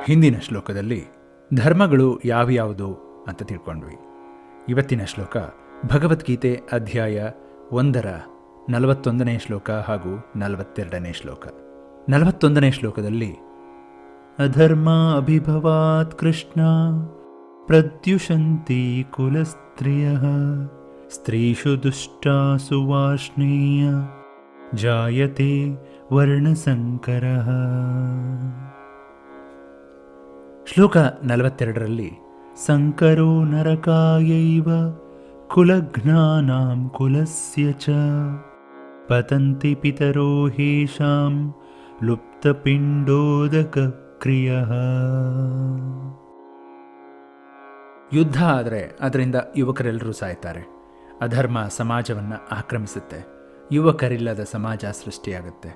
ಹಿಂದಿನ ಶ್ಲೋಕದಲ್ಲಿ ಧರ್ಮಗಳು ಯಾವ್ಯಾವುದು ಅಂತ ತಿಳ್ಕೊಂಡ್ವಿ. ಇವತ್ತಿನ ಶ್ಲೋಕ ಭಗವದ್ಗೀತೆ ಅಧ್ಯಾಯ 1ರ 41ನೇ ಶ್ಲೋಕ ಹಾಗೂ 42ನೇ ಶ್ಲೋಕ. 41ನೇ ಶ್ಲೋಕದಲ್ಲಿ ಅಧರ್ಮ ಅಭಿಭವಾತ್ ಕೃಷ್ಣ ಪ್ರದ್ಯುಷಂತಿ ಕುಲಸ್ತ್ರಿಯಃ ಸ್ತ್ರೀಷು ದುಷ್ಟಾಸು ವಾರ್ಷ್ಣೇಯ ಜಾಯತೆ ವರ್ಣಸಂಕರಃ. ಶ್ಲೋಕ 42ರಲ್ಲಿ ಸಂಕರೋ ನರಕಾಯೈವ ಕುಲಘ್ನಾನಾಂ ಕುಲಸ್ಯ ಚ ಪತಂತಿ ಪಿತರೋ ಹೇಷಾಂ ಲುಪ್ತಪಿಂಡೋದಕ ಕ್ರಿಯಃ. ಯುದ್ಧ ಆದರೆ ಅದರಿಂದ ಯುವಕರೆಲ್ಲರೂ ಸಾಯ್ತಾರೆ. ಅಧರ್ಮ ಸಮಾಜವನ್ನು ಆಕ್ರಮಿಸುತ್ತೆ. ಯುವಕರಿಲ್ಲದ ಸಮಾಜ ಸೃಷ್ಟಿಯಾಗುತ್ತೆ.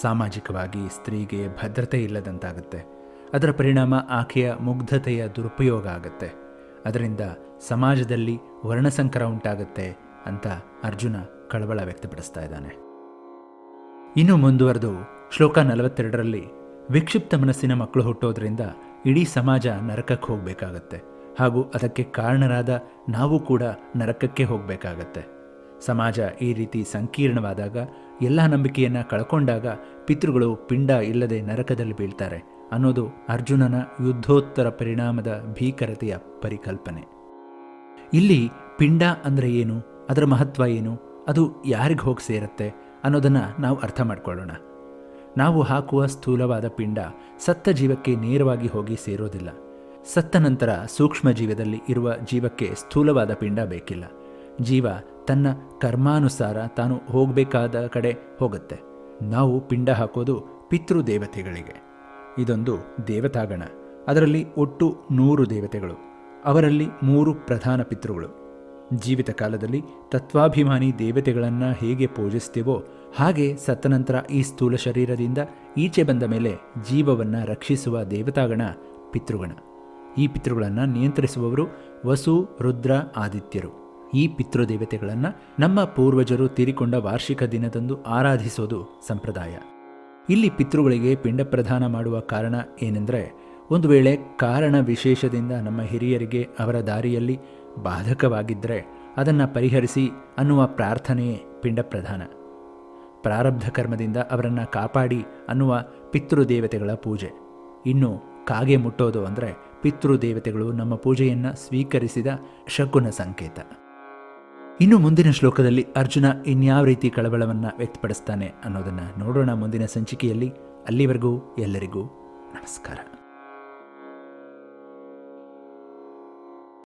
ಸಾಮಾಜಿಕವಾಗಿ ಸ್ತ್ರೀಗೆ ಭದ್ರತೆ ಇಲ್ಲದಂತಾಗುತ್ತೆ. ಅದರ ಪರಿಣಾಮ ಆಕೆಯ ಮುಗ್ಧತೆಯ ದುರುಪಯೋಗ ಆಗುತ್ತೆ. ಅದರಿಂದ ಸಮಾಜದಲ್ಲಿ ವರ್ಣಸಂಕರ ಉಂಟಾಗುತ್ತೆ ಅಂತ ಅರ್ಜುನ ಕಳವಳ ವ್ಯಕ್ತಪಡಿಸ್ತಾ ಇದ್ದಾನೆ. ಇನ್ನು ಮುಂದುವರೆದು ಶ್ಲೋಕ 42ರಲ್ಲಿ ವಿಕ್ಷಿಪ್ತ ಮನಸ್ಸಿನ ಮಕ್ಕಳು ಹುಟ್ಟೋದ್ರಿಂದ ಇಡೀ ಸಮಾಜ ನರಕಕ್ಕೆ ಹೋಗಬೇಕಾಗತ್ತೆ, ಹಾಗೂ ಅದಕ್ಕೆ ಕಾರಣರಾದ ನಾವು ಕೂಡ ನರಕಕ್ಕೆ ಹೋಗಬೇಕಾಗತ್ತೆ. ಸಮಾಜ ಈ ರೀತಿ ಸಂಕೀರ್ಣವಾದಾಗ, ಎಲ್ಲ ನಂಬಿಕೆಯನ್ನು ಕಳ್ಕೊಂಡಾಗ ಪಿತೃಗಳು ಪಿಂಡ ಇಲ್ಲದೆ ನರಕದಲ್ಲಿ ಬೀಳ್ತಾರೆ ಅನ್ನೋದು ಅರ್ಜುನನ ಯುದ್ಧೋತ್ತರ ಪರಿಣಾಮದ ಭೀಕರತೆಯ ಪರಿಕಲ್ಪನೆ. ಇಲ್ಲಿ ಪಿಂಡ ಅಂದರೆ ಏನು, ಅದರ ಮಹತ್ವ ಏನು, ಅದು ಯಾರಿಗೆ ಹೋಗಿ ಸೇರುತ್ತೆ ಅನ್ನೋದನ್ನು ನಾವು ಅರ್ಥ ಮಾಡ್ಕೊಳ್ಳೋಣ. ನಾವು ಹಾಕುವ ಸ್ಥೂಲವಾದ ಪಿಂಡ ಸತ್ತ ಜೀವಕ್ಕೆ ನೇರವಾಗಿ ಹೋಗಿ ಸೇರೋದಿಲ್ಲ. ಸತ್ತ ನಂತರ ಸೂಕ್ಷ್ಮ ಜೀವದಲ್ಲಿ ಇರುವ ಜೀವಕ್ಕೆ ಸ್ಥೂಲವಾದ ಪಿಂಡ ಬೇಕಿಲ್ಲ. ಜೀವ ತನ್ನ ಕರ್ಮಾನುಸಾರ ತಾನು ಹೋಗಬೇಕಾದ ಕಡೆ ಹೋಗುತ್ತೆ. ನಾವು ಪಿಂಡ ಹಾಕೋದು ಪಿತೃದೇವತೆಗಳಿಗೆ. ಇದೊಂದು ದೇವತಾಗಣ. ಅದರಲ್ಲಿ ಒಟ್ಟು 100 ದೇವತೆಗಳು. ಅವರಲ್ಲಿ 3 ಪ್ರಧಾನ ಪಿತೃಗಳು. ಜೀವಿತ ಕಾಲದಲ್ಲಿ ತತ್ವಾಭಿಮಾನಿ ದೇವತೆಗಳನ್ನು ಹೇಗೆ ಪೂಜಿಸ್ತೀವೋ ಹಾಗೆ ಸತ್ತ ನಂತರ ಈ ಸ್ಥೂಲ ಶರೀರದಿಂದ ಈಚೆ ಬಂದ ಮೇಲೆ ಜೀವವನ್ನು ರಕ್ಷಿಸುವ ದೇವತಾಗಣ ಪಿತೃಗಣ. ಈ ಪಿತೃಗಳನ್ನು ನಿಯಂತ್ರಿಸುವವರು ವಸು, ರುದ್ರ, ಆದಿತ್ಯರು. ಈ ಪಿತೃದೇವತೆಗಳನ್ನು ನಮ್ಮ ಪೂರ್ವಜರು ತೀರಿಕೊಂಡ ವಾರ್ಷಿಕ ದಿನದಂದು ಆರಾಧಿಸೋದು ಸಂಪ್ರದಾಯ. ಇಲ್ಲಿ ಪಿತೃಗಳಿಗೆ ಪಿಂಡ ಪ್ರದಾನ ಮಾಡುವ ಕಾರಣ ಏನೆಂದರೆ, ಒಂದು ವೇಳೆ ಕಾರಣ ವಿಶೇಷದಿಂದ ನಮ್ಮ ಹಿರಿಯರಿಗೆ ಅವರ ದಾರಿಯಲ್ಲಿ ಬಾಧಕವಾಗಿದ್ದರೆ ಅದನ್ನು ಪರಿಹರಿಸಿ ಅನ್ನುವ ಪ್ರಾರ್ಥನೆಯೇ ಪಿಂಡ ಪ್ರದಾನ. ಪ್ರಾರಬ್ಧ ಕರ್ಮದಿಂದ ಅವರನ್ನು ಕಾಪಾಡಿ ಅನ್ನುವ ಪಿತೃದೇವತೆಗಳ ಪೂಜೆ. ಇನ್ನು ಕಾಗೆ ಮುಟ್ಟೋದು ಅಂದರೆ ಪಿತೃದೇವತೆಗಳು ನಮ್ಮ ಪೂಜೆಯನ್ನು ಸ್ವೀಕರಿಸಿದ ಶಕುನ ಸಂಕೇತ. ಇನ್ನು ಮುಂದಿನ ಶ್ಲೋಕದಲ್ಲಿ ಅರ್ಜುನ ಇನ್ಯಾವ ರೀತಿ ಕಳವಳವನ್ನು ವ್ಯಕ್ತಪಡಿಸ್ತಾನೆ ಅನ್ನೋದನ್ನು ನೋಡೋಣ ಮುಂದಿನ ಸಂಚಿಕೆಯಲ್ಲಿ. ಅಲ್ಲಿವರೆಗೂ ಎಲ್ಲರಿಗೂ ನಮಸ್ಕಾರ.